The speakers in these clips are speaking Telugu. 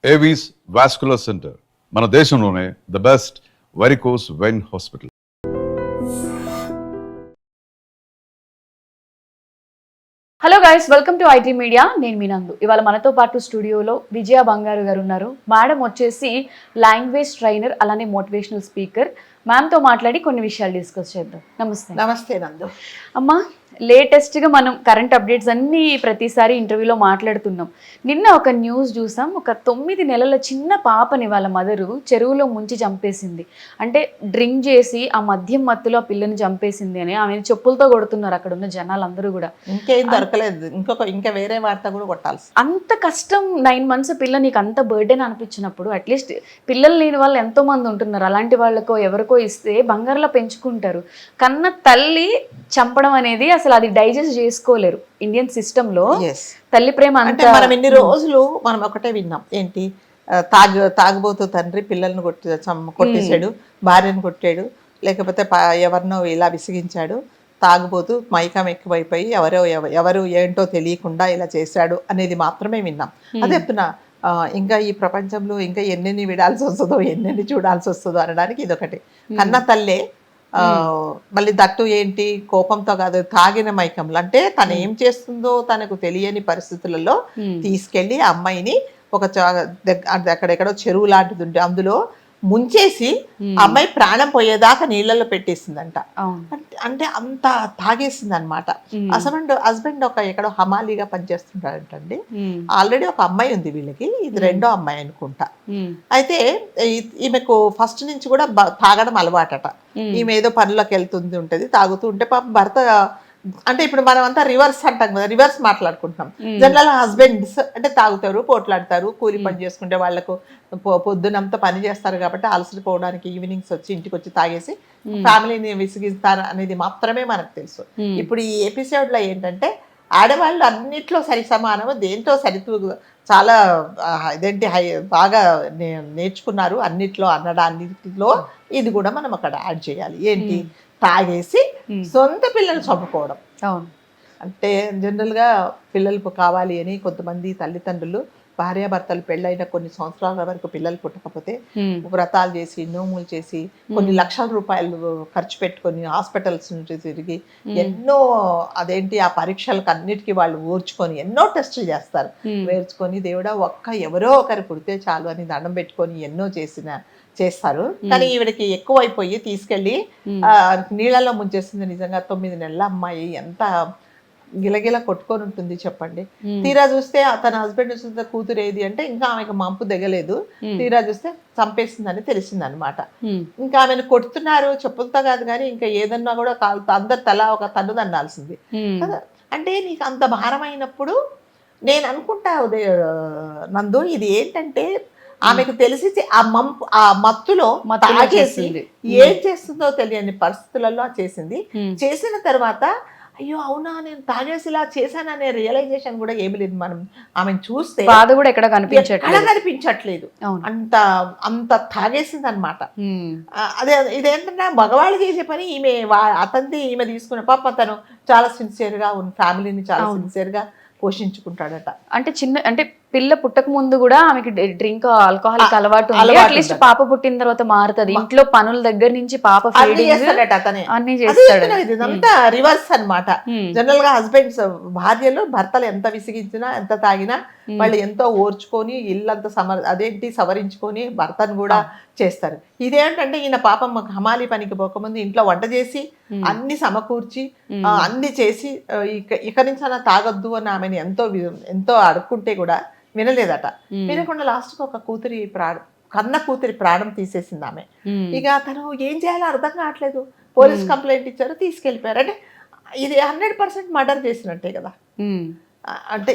ఏవీస్ వాస్కులర్ సెంటర్ మన దేశంలోనే the best varicose vein hospital. Hello guys, welcome to IT media. నేను మీ నందు. ఇవాళ మనతో పాటు స్టూడియోలో విజయ బంగారు గారు ఉన్నారు. మేడం వచ్చేసి లాంగ్వేజ్ ట్రైనర్, అలానే మోటివేషనల్ స్పీకర్. మ్యామ్తో మాట్లాడి కొన్ని విషయాలు డిస్కస్ చేద్దాం. నమస్తే. నమస్తే నందు. అమ్మా, లేటెస్ట్గా మనం కరెంట్ అప్డేట్స్ అన్నీ ప్రతిసారి ఇంటర్వ్యూలో మాట్లాడుతున్నాం. నిన్న ఒక న్యూస్ చూసాం. ఒక 9 నెలల చిన్న పాపని వాళ్ళ మదరు చెరువులో ముంచి చంపేసింది. అంటే డ్రింక్ చేసి ఆ మద్యం మత్తులో ఆ పిల్లని చంపేసింది అని ఆమె చెప్పులతో కొడుతున్నారు అక్కడ ఉన్న జనాలందరూ కూడా. ఇంకేం దొరకలేదు, ఇంకా వేరే వార్త కూడా కొట్టాల్సి. అంత కష్టం, 9 months పిల్ల నీకు అంత బర్డెన్ అనిపించినప్పుడు అట్లీస్ట్ పిల్లలు లేని వాళ్ళు ఎంతో మంది ఉంటున్నారు. అలాంటి వాళ్ళకో ఎవరికో ఇస్తే బంగారులో పెంచుకుంటారు. కన్న తల్లి చంపడం అనేది అసలు అది డైజెస్ట్ చేసుకోలేరు ఇండియన్ సిస్టమ్ లో. తల్లి ప్రేమ అంటే మనం ఇన్ని రోజులు మనం ఒకటే విన్నాం, ఏంటి తాగుబోతు తండ్రి పిల్లల్ని కొట్టేశాడు, భార్యను కొట్టాడు, లేకపోతే ఎవరినో ఇలా విసిగించాడు, తాగుబోతూ మైకం ఎక్కువైపోయి ఎవరు ఏంటో తెలియకుండా ఇలా చేశాడు అనేది మాత్రమే విన్నాం. అదే చెప్తున్నా, ఇంకా ఈ ప్రపంచంలో ఇంకా ఎన్నెన్ని విడాల్సి వస్తుందో, ఎన్నెన్ని చూడాల్సి వస్తుందో అనడానికి ఇదొకటి. కన్న తల్లే మళ్ళీ దట్టు ఏంటి, కోపంతో కాదు, తాగిన మైకంలో. అంటే తను ఏం చేస్తుందో తనకు తెలియని పరిస్థితులలో తీసుకెళ్లి ఆ అమ్మాయిని ఒక అక్కడెక్కడో చెరువు లాంటిది ఉంటే అందులో ముంచేసి అమ్మాయి ప్రాణం పోయేదాకా నీళ్ళలో పెట్టేసిందంట. అంటే అంత తాగేసింది అనమాట. హస్బెండ్ ఒక ఎక్కడో హమాలీగా పనిచేస్తుంటాడంటండి. ఆల్రెడీ ఒక అమ్మాయి ఉంది వీళ్ళకి, ఇది రెండో అమ్మాయి అనుకుంటా. అయితే ఈమెకు ఫస్ట్ నుంచి కూడా తాగడం అలవాటట. ఈమె ఏదో పనులకు వెళ్తుంది ఉంటది, తాగుతూ ఉంటే పాప భర్త, అంటే ఇప్పుడు మనం అంతా రివర్స్ అంటాం కదా, రివర్స్ మాట్లాడుకుంటున్నాం. జనరల్ హస్బెండ్స్ అంటే తాగుతారు, పోట్లాడతారు, కూలి పని చేసుకుంటే వాళ్ళకు పొద్దునంతా పని చేస్తారు కాబట్టి అలసిపోవడానికి ఈవినింగ్స్ వచ్చి ఇంటికి వచ్చి తాగేసి ఫ్యామిలీని విసిగిస్తారు అనేది మాత్రమే మనకు తెలుసు. ఇప్పుడు ఈ ఎపిసోడ్ లో ఏంటంటే ఆడవాళ్ళు అన్నిట్లో సరి సమానము, దేంతో సరితూ చాలా ఇదేంటి బాగా నేర్చుకున్నారు అన్నిట్లో అన్నిటిలో. ఇది కూడా మనం అక్కడ యాడ్ చేయాలి. ఏంటి, తాగేసి సొంత పిల్లలు చంపుకోవడం. అంటే జనరల్గా పిల్లలు కావాలి అని కొంతమంది తల్లిదండ్రులు భార్యాభర్తలు పెళ్ళైన కొన్ని సంవత్సరాల వరకు పిల్లలు పుట్టకపోతే వ్రతాలు చేసి, నోములు చేసి, కొన్ని లక్షల రూపాయలు ఖర్చు పెట్టుకొని హాస్పిటల్స్ నుంచి తిరిగి ఎన్నో అదేంటి ఆ పరీక్షలకు అన్నిటికీ వాళ్ళు ఓర్చుకొని ఎన్నో టెస్టులు చేస్తారు. వేర్చుకొని దేవుడా ఎవరో ఒకరు పుడితే చాలు అని దండం పెట్టుకొని ఎన్నో చేస్తారు. కానీ ఈవిడికి ఎక్కువైపోయి తీసుకెళ్ళి నీళ్ళల్లో ముంచేస్తుంది. నిజంగా 9 నెలల అమ్మాయి ఎంత గిలగిల కొట్టుకొని ఉంటుంది చెప్పండి. తీరా చూస్తే తన హస్బెండ్ చూస్తే కూతురు ఏది అంటే ఇంకా ఆమెకు మంపు దిగలేదు. తీరా చూస్తే చంపేసిందని తెలిసింది అనమాట. ఇంకా ఆమెను కొడుతున్నారు, చెప్పులతో కాదు కానీ ఇంకా ఏదన్నా కూడా అందరు తల ఒక తన్ను తన్నాల్సింది కదా. అంటే నీకు అంత భారమైనప్పుడు నేను అనుకుంటా నందు, ఇది ఏంటంటే ఆమెకు తెలిసి ఆ మత్తులో తాగేసి ఏం చేస్తుందో తెలియని పరిస్థితులలో చేసింది. చేసిన తర్వాత అయ్యో అవునా నేను తాగేసి ఇలా చేశాననే రియలైజేషన్ కూడా ఏమి లేదు. మనం ఆమెను చూస్తే బాధ కూడా ఎక్కడ కనిపించట్లేదు. అంత తాగేసింది అనమాట. అదే ఇదేంటంటే మగవాళ్ళు చేసే పని ఈమె ఈమె తీసుకున్న పాప తను చాలా సిన్సియర్గా ఉన్న ఫ్యామిలీని చాలా సిన్సియర్గా పోషించుకుంటాడట. అంటే పిల్ల పుట్టక ముందు కూడా ఆమెకి డ్రింక్, ఆల్కహాలిక్ అలవాటు ఉంది. అట్లీస్ట్ పాప పుట్టిన తర్వాత మారుతుంది. ఇంట్లో పనుల దగ్గర నుంచి పాప అన్ని చేస్తాడు. ఇదంతా రివర్స్ అనమాట. జనరల్ గా హస్బెండ్స్ భార్యలు భర్తలు ఎంత విసిగించినా ఎంత తాగినా వాళ్ళు ఎంతో ఓర్చుకొని ఇల్లంతా సవరించుకొని భర్తను కూడా చేస్తారు. ఇదేంటంటే ఈయన పాపం హమాలి పనికి పోకముందు ఇంట్లో వంట చేసి అన్ని సమకూర్చి అన్ని చేసి ఇక నుంచి అలా తాగొద్దు అని ఆమెను ఎంతో అడుక్కుంటే కూడా వినలేదట. వినకుండా లాస్ట్కి ఒక కన్న కూతురి ప్రాణం తీసేసింది ఆమె. ఇక తను ఏం చేయాలో అర్థం కావట్లేదు. పోలీస్ కంప్లైంట్ ఇచ్చారు, తీసుకెళ్ళిపోయారు. అంటే ఇది 100% మర్డర్ చేసినట్టే కదా. అంటే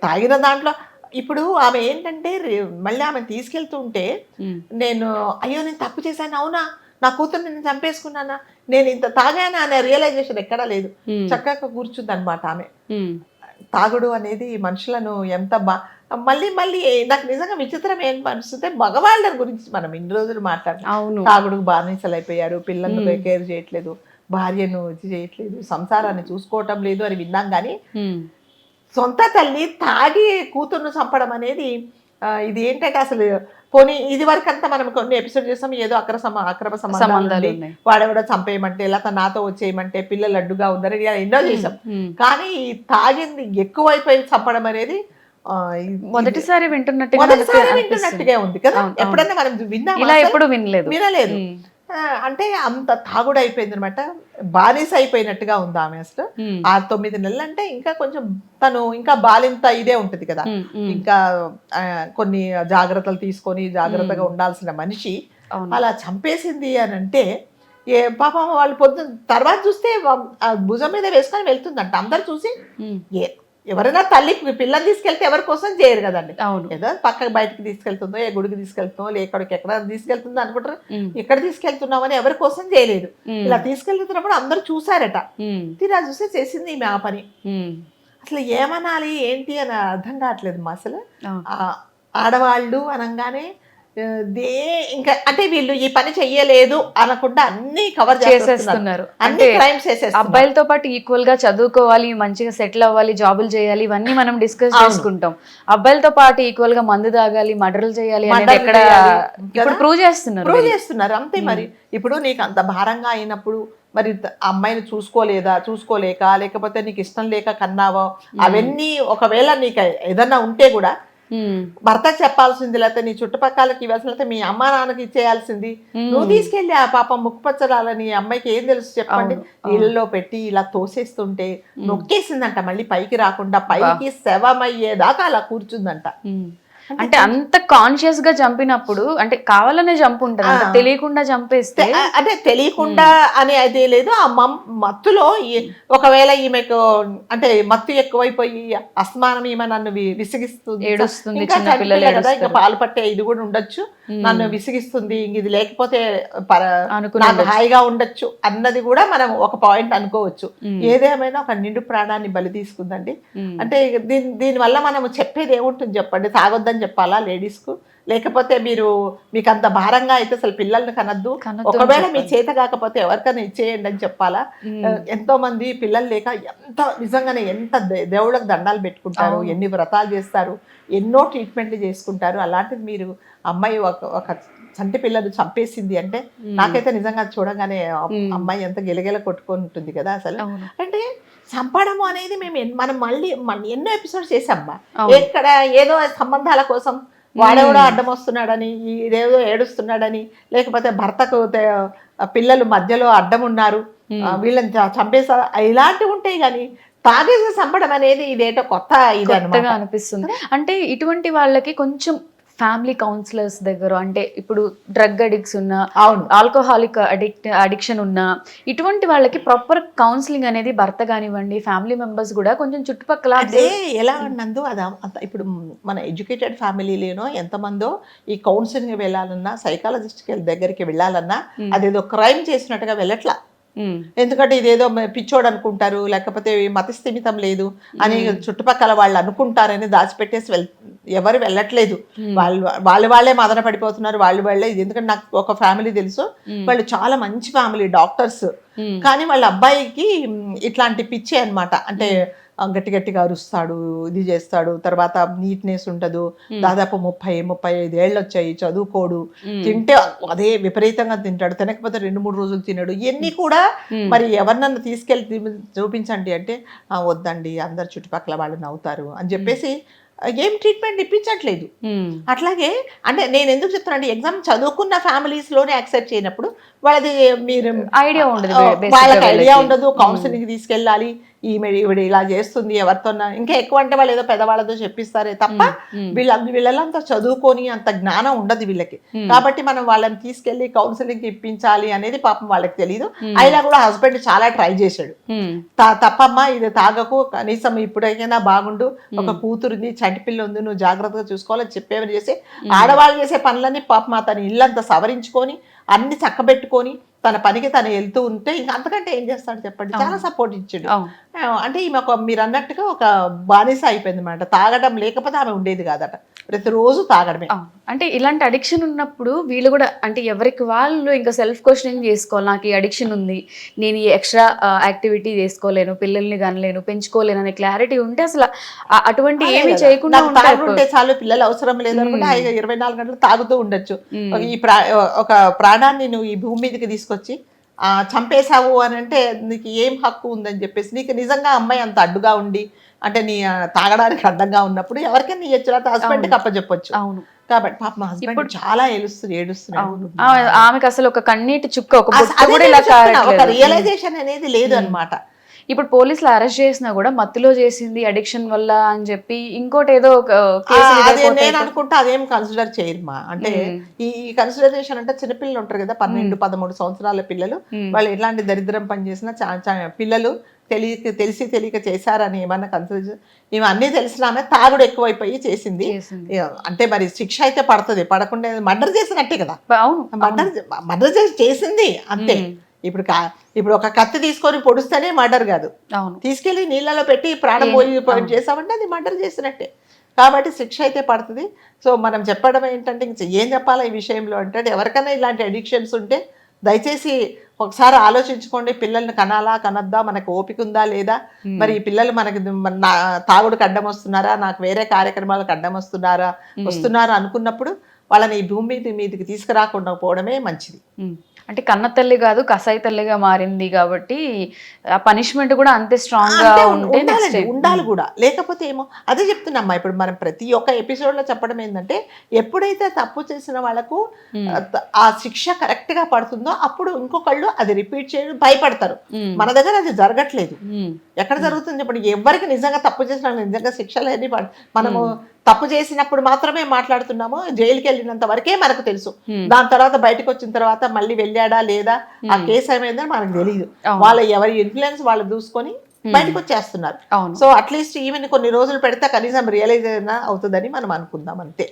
తాగిన దాంట్లో ఇప్పుడు ఆమె ఏంటంటే మళ్ళీ ఆమె తీసుకెళ్తూ ఉంటే అయ్యో నేను తప్పు చేశాను, అవునా నా కూతురు నేను చంపేసుకున్నానా, నేను ఇంత తాగానా అనే రియలైజేషన్ ఎక్కడా లేదు. చక్కగా కూర్చుంది అనమాట ఆమె. తాగుడు అనేది మనుషులను ఎంత మళ్ళీ నాకు నిజంగా విచిత్రం ఏం అనిపిస్తే మగవాళ్ళ గురించి మనం ఇన్ని రోజులు మాట్లాడుతున్నాం. తాగుడుకు బానిసలు అయిపోయారు, పిల్లలను కేర్ చేయట్లేదు, భార్యను చేయట్లేదు, సంసారాన్ని చూసుకోవటం లేదు అని విన్నాం. కానీ సొంత తల్లి తాగి కూతురును చంపడం అనేది ఇది ఏంటంటే అసలు పోనీ ఇది వరకు అంతా మనం కొన్ని ఎపిసోడ్ చేస్తాం ఏదో అక్రమ సంబంధాలు ఉన్నాయి. వాడెవడో చంపేయమంటే లేకపోతే నాతో వచ్చేయమంటే పిల్లలు అడ్డుగా ఉందని ఇలా ఎన్నో చేసాం. కానీ ఈ తాగింది ఎక్కువైపోయి చంపడం అనేది మొదటిసారి వింటున్నట్టుగా వింటున్నట్టుగా ఉంది కదా. ఎప్పుడన్నా మనం విన్నాం ఇలా ఎప్పుడు వినలేదు. అంటే అంత తాగుడు అయిపోయింది అనమాట, బానిస అయిపోయినట్టుగా ఉంది ఆమె అసలు. 9 నెలలు అంటే ఇంకా కొంచెం తను ఇంకా బాలింత ఇదే ఉంటది కదా, ఇంకా కొన్ని జాగ్రత్తలు తీసుకొని జాగ్రత్తగా ఉండాల్సిన మనిషి అలా చంపేసింది అని అంటే పాపం వాళ్ళు పొద్దున్న తర్వాత చూస్తే భుజం మీద వేసుకొని వెళ్తుందంట. అందరు చూసి ఎవరైనా తల్లి పిల్లలు తీసుకెళ్తే ఎవరి కోసం చేయరు కదండి, ఏదో పక్కకి బయటకి తీసుకెళ్తుందో ఏ గుడికి తీసుకెళ్తుందో లేకడికి ఎక్కడ తీసుకెళ్తుందో అనుకుంటారు. ఎక్కడ తీసుకెళ్తున్నామని ఎవరి కోసం చేయలేదు. ఇలా తీసుకెళ్తున్నప్పుడు అందరూ చూసారట, తీరా చూస్తే చేసింది ఈమె ఆ పని. అసలు ఏమనాలి ఏంటి అని అర్థం కావట్లేదు మా అసలు. ఆడవాళ్ళు అనగానే ఇంకా అంటే వీళ్ళు ఈ పని చెయ్యలేదు అనకుండా అన్ని కవర్ చేసేస్తున్నారు, అన్ని క్రైమ్స్ చేసేస్తున్నారు. అబ్బాయిలతో పాటు ఈక్వల్ గా చదువుకోవాలి, మంచిగా సెటిల్ అవ్వాలి, జాబులు చేయాలి, ఇవన్నీ మనం డిస్కస్ చేసుకుంటాం. అబ్బాయిలతో పాటు ఈక్వల్ గా మందు తాగాలి, మర్డర్లు చేయాలి అనేది ఎక్కడ ఇప్పుడు ప్రూవ్ చేస్తున్నారు అంతే. మరి ఇప్పుడు నీకు అంత భారంగా అయినప్పుడు మరి అమ్మాయిని చూసుకోలేక లేకపోతే నీకు ఇష్టం లేక కన్నావో అవన్నీ ఒకవేళ నీకు ఏదన్నా ఉంటే కూడా భర్తకు చెప్పాల్సింది, లేకపోతే నీ చుట్టుపక్కలకి ఇవ్వాల్సింది, లేకపోతే మీ అమ్మా నాన్నకి ఇచ్చేయాల్సింది. నువ్వు తీసుకెళ్ళి ఆ పాపం ముక్కుపచ్చరాలని అమ్మాయికి ఏం తెలుసు చెప్పండి. ఇళ్ళలో పెట్టి ఇలా తోసేస్తుంటే నొక్కేసిందంట, మళ్ళీ పైకి రాకుండా పైకి శవమయ్యేదాకా అలా కూర్చుందంట. అంటే అంత కాన్షియస్ గా చంపినప్పుడు అంటే కావాలనే చంపు ఉంటుంది, తెలియకుండా చంపేస్తే అంటే తెలియకుండా అని అయితే లేదు. ఆ మత్తులో ఒకవేళ ఈమెకు అంటే మత్తు ఎక్కువైపోయి అస్మానం ఈమె నన్ను విసిగిస్తుంది, ఏడుస్తుంది, కదా ఇంకా పాలు పట్టే ఇది కూడా ఉండొచ్చు, నన్ను విసిగిస్తుంది, ఇది లేకపోతే నాకు హాయిగా ఉండొచ్చు అన్నది కూడా మనం ఒక పాయింట్ అనుకోవచ్చు. ఏదేమైనా ఒక నిండు ప్రాణాన్ని బలి తీసుకుందండి. అంటే దీని వల్ల మనం చెప్పేది ఏముంటుంది చెప్పండి, తాగొద్దని చెప్పాలా లేడీస్ కు? లేకపోతే మీకు అంత భారంగా అయితే అసలు పిల్లల్ని కనద్దు, ఒకవేళ మీ చేత కాకపోతే ఎవరికైనా ఇచ్చేయండి అని చెప్పాలా? ఎంతో మంది పిల్లలు లేక నిజంగానే ఎంత దేవుళ్ళకి దండాలు పెట్టుకుంటారు, ఎన్ని వ్రతాలు చేస్తారు, ఎన్నో ట్రీట్మెంట్లు చేసుకుంటారు. అలాంటిది మీరు అమ్మాయి ఒక చంటి పిల్లలు చంపేసింది అంటే నాకైతే నిజంగా చూడగానే అమ్మాయి ఎంత గిలగిల కొట్టుకొని ఉంటుంది కదా అసలు. అంటే చంపడము అనేది మనం మళ్ళీ ఎన్నో ఎపిసోడ్స్ చేసామ్మా. ఎక్కడ ఏదో సంబంధాల కోసం వాడెవడో అడ్డం వస్తున్నాడని, ఇదేదో ఏడుస్తున్నాడని, లేకపోతే భర్తకు పిల్లలు మధ్యలో అడ్డం ఉన్నారు వీళ్ళని చంపేసారు, ఇలాంటివి ఉంటాయి. కానీ తాగేసి చంపడం అనేది ఇదేటో కొత్త ఇది అనిపిస్తుంది. అంటే ఇటువంటి వాళ్ళకి కొంచెం ఫ్యామిలీ కౌన్సిలర్స్ దగ్గర, అంటే ఇప్పుడు డ్రగ్ అడిక్ట్స్ ఉన్నా, ఆల్కహాలిక్ అడిక్షన్ ఉన్నా, ఇటువంటి వాళ్ళకి ప్రాపర్ కౌన్సిలింగ్ అనేది భర్త కానివ్వండి ఫ్యామిలీ మెంబర్స్ కూడా కొంచెం చుట్టుపక్కల ఎలా అన్నందు ఇప్పుడు మన ఎడ్యుకేటెడ్ ఫ్యామిలీలోనో ఎంతమందో ఈ కౌన్సిలింగ్ వెళ్ళాలన్నా, సైకాలజిస్ట్ దగ్గరికి వెళ్ళాలన్నా అదేదో క్రైమ్ చేసినట్టుగా వెళ్ళట్లా. ఎందుకంటే ఇదేదో పిచ్చోడు అనుకుంటారు, లేకపోతే మతిస్థిమితం లేదు అని చుట్టుపక్కల వాళ్ళు అనుకుంటారని దాచిపెట్టేసి ఎవరు వెళ్ళట్లేదు. వాళ్ళే మదన పడిపోతున్నారు. వాళ్ళే ఎందుకంటే నాకు ఒక ఫ్యామిలీ తెలుసు, వాళ్ళు చాలా మంచి ఫ్యామిలీ, డాక్టర్స్, కానీ వాళ్ళ అబ్బాయికి ఇట్లాంటి పిచ్చి అన్నమాట. అంటే గట్టిగా అరుస్తాడు, ఇది చేస్తాడు, తర్వాత నీట్నెస్ ఉండదు, దాదాపు 30-35 ఏళ్ళు వచ్చాయి, చదువుకోడు, తింటే అదే విపరీతంగా తింటాడు, తినకపోతే 2-3 రోజులు తినడు. ఇవన్నీ కూడా మరి ఎవరినన్నా తీసుకెళ్ళి చూపించండి అంటే వద్దండి అందరు చుట్టుపక్కల వాళ్ళు నవ్వుతారు అని చెప్పేసి ఏం ట్రీట్మెంట్ ఇప్పించట్లేదు. అట్లాగే అంటే నేను ఎందుకు చెప్తున్నా అంటే ఎగ్జామ్ చదువుకున్న ఫ్యామిలీస్ లోనే యాక్సెప్ట్ చేయనప్పుడు వాళ్ళది మీరు ఐడియా ఉండదు, వాళ్ళకి ఐడియా ఉండదు. కౌన్సిలింగ్ తీసుకెళ్ళాలి, ఈవిడ ఇలా చేస్తుంది ఎవరితో, ఇంకా ఎక్కువ అంటే వాళ్ళు ఏదో పెద్దవాళ్ళతో చెప్పిస్తారే తప్ప వీళ్ళంతా చదువుకొని అంత జ్ఞానం ఉండదు వీళ్ళకి. కాబట్టి మనం వాళ్ళని తీసుకెళ్లి కౌన్సిలింగ్ ఇప్పించాలి అనేది పాపం వాళ్ళకి తెలియదు. అయినా కూడా హస్బెండ్ చాలా ట్రై చేశాడు, తప్పమ్మా ఇది తాగకు, కనీసం ఇప్పుడైనా బాగుండు, ఒక కూతురుంది, చంటి పిల్ల ఉంది, నువ్వు జాగ్రత్తగా చూసుకోవాలని చెప్పేవని చేసి ఆడవాళ్ళు చేసే పనులన్నీ పాపం తను ఇల్లంతా సవరించుకొని అన్ని చక్కబెట్టుకొని తన పనికి తను వెళ్తూ ఉంటే ఇంకా అంతకంటే ఏం చేస్తాడు చెప్పండి. చాలా సపోర్ట్ ఇచ్చాడు. అంటే ఈమె మీరు అన్నట్టుగా ఒక బానిస అయిపోయింది అనమాట. తాగడం లేకపోతే ఆమె ఉండేది కాదట. ప్రతిరోజు తాగడమే. అంటే ఇలాంటి అడిక్షన్ ఉన్నప్పుడు వీళ్ళు కూడా అంటే ఎవరికి వాళ్ళు ఇంకా సెల్ఫ్ క్వశ్చనింగ్ చేసుకోవాలి. నాకు ఈ అడిక్షన్ ఉంది, నేను ఈ ఎక్స్ట్రా యాక్టివిటీ చేసుకోలేను, పిల్లల్ని కనలేను, పెంచుకోలేను అనే క్లారిటీ ఉంటే అసలు అటువంటి ఏమి చేయకుండా నాకు తాగుంటే చాలు, పిల్లలు అవసరం లేదనుకుంటే హాయిగా 24 గంటలు తాగుతూ ఉండొచ్చు. ఒక ప్రాణాన్ని నువ్వు ఈ భూమి మీదకి తీసుకొచ్చి చంపేశావు అని అంటే నీకు ఏం హక్కు ఉందని చెప్పేసి, నీకు నిజంగా అమ్మాయి అంత అడ్డుగా ఉండి అంటే నీ తాగడానికి అడ్డంగా ఉన్నప్పుడు ఎవరికైనా నీ హస్బెండ్కి అప్పచెప్పొచ్చు. అవును. కాబట్టి పాప మా హస్బెండ్ చాలా ఏడుస్తున్నాడు. ఆమెకు అసలు ఒక కన్నీటి చుక్క ఒక రియలైజేషన్ అనేది లేదు అన్నమాట. ఇప్పుడు పోలీసులు అరెస్ట్ చేసినా కూడా మత్తులో చేసింది, అడిక్షన్ వల్ల అని చెప్పి ఇంకోటి ఏదో నేను అనుకుంటా అదేం కన్సిడర్ చేయరుమా. అంటే ఈ కన్సిడరేషన్ అంటే చిన్నపిల్లలు ఉంటారు కదా, 12-13 సంవత్సరాల పిల్లలు, వాళ్ళు ఎలాంటి దరిద్రం పని చేసినా పిల్లలు తెలిసి తెలియక చేశారని ఏమన్నా కన్సిడర్, ఇవి అన్నీ తెలిసిన ఆమె తాగుడు ఎక్కువైపోయి చేసింది అంటే మరి శిక్ష అయితే పడుతుంది. పడకుండా మర్డర్ చేసినట్టే కదా, మర్డర్ చేసింది అంతే. ఇప్పుడు ఒక కత్తి తీసుకొని పొడుస్తేనే మర్డర్ కాదు, తీసుకెళ్లి నీళ్ళలో పెట్టి ప్రాణం పోయి చేసామంటే అది మర్డర్ చేసినట్టే. కాబట్టి శిక్ష అయితే పడుతుంది. సో మనం చెప్పడం ఏంటంటే ఏం చెప్పాలా ఈ విషయంలో అంటే, ఎవరికైనా ఇలాంటి అడిక్షన్స్ ఉంటే దయచేసి ఒకసారి ఆలోచించుకోండి. పిల్లల్ని కనాలా కనద్దా, మనకు ఓపిక ఉందా లేదా, మరి ఈ పిల్లలు మనకి తాగుడుకి అడ్డం వస్తున్నారా, నాకు వేరే కార్యక్రమాలకు అడ్డం వస్తున్నారా అనుకున్నప్పుడు వాళ్ళని ఈ భూమి మీదకి తీసుకురాకుండా పోవడమే మంచిది. అంటే కన్న తల్లి కాదు కసాయి తల్లిగా మారింది కాబట్టి ఆ పనిష్మెంట్ కూడా అంతే స్ట్రాంగ్ గా ఉండాలి కూడా. లేకపోతే ఏమో అదే చెప్తున్నామ్మా, ఇప్పుడు మనం ప్రతి ఒక్క ఎపిసోడ్ లో చెప్పడం ఏంటంటే, ఎప్పుడైతే తప్పు చేసిన వాళ్ళకు ఆ శిక్ష కరెక్ట్ గా పడుతుందో అప్పుడు ఇంకొకళ్ళు అది రిపీట్ చేయడం భయపడతారు. మన దగ్గర అది జరగట్లేదు. ఎక్కడ జరుగుతుంది చెప్పండి, ఎవరికి నిజంగా తప్పు చేసిన నిజంగా శిక్షలు అన్ని మనము తప్పు చేసినప్పుడు మాత్రమే మాట్లాడుతున్నాము. జైలుకి వెళ్ళినంత వరకే మనకు తెలుసు. దాని తర్వాత బయటకు వచ్చిన తర్వాత మళ్ళీ వెళ్ళాడా లేదా, ఆ కేసు ఏమైందని మనకు తెలియదు. వాళ్ళ ఎవరి ఇన్ఫ్లుయెన్స్ వాళ్ళు చూసుకొని బయటకు వచ్చేస్తున్నారు. సో అట్లీస్ట్ ఈవెన్ కొన్ని రోజులు పెడితే కనీసం రియలైజ్ అయినా అవుతుందని మనం అనుకుందాం అంతే.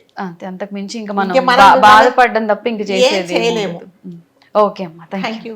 అంతకు మించి ఇంకా మనం బాధపడడం తప్ప ఇంక చేయలేము. ఓకే అమ్మా, థ్యాంక్ యూ.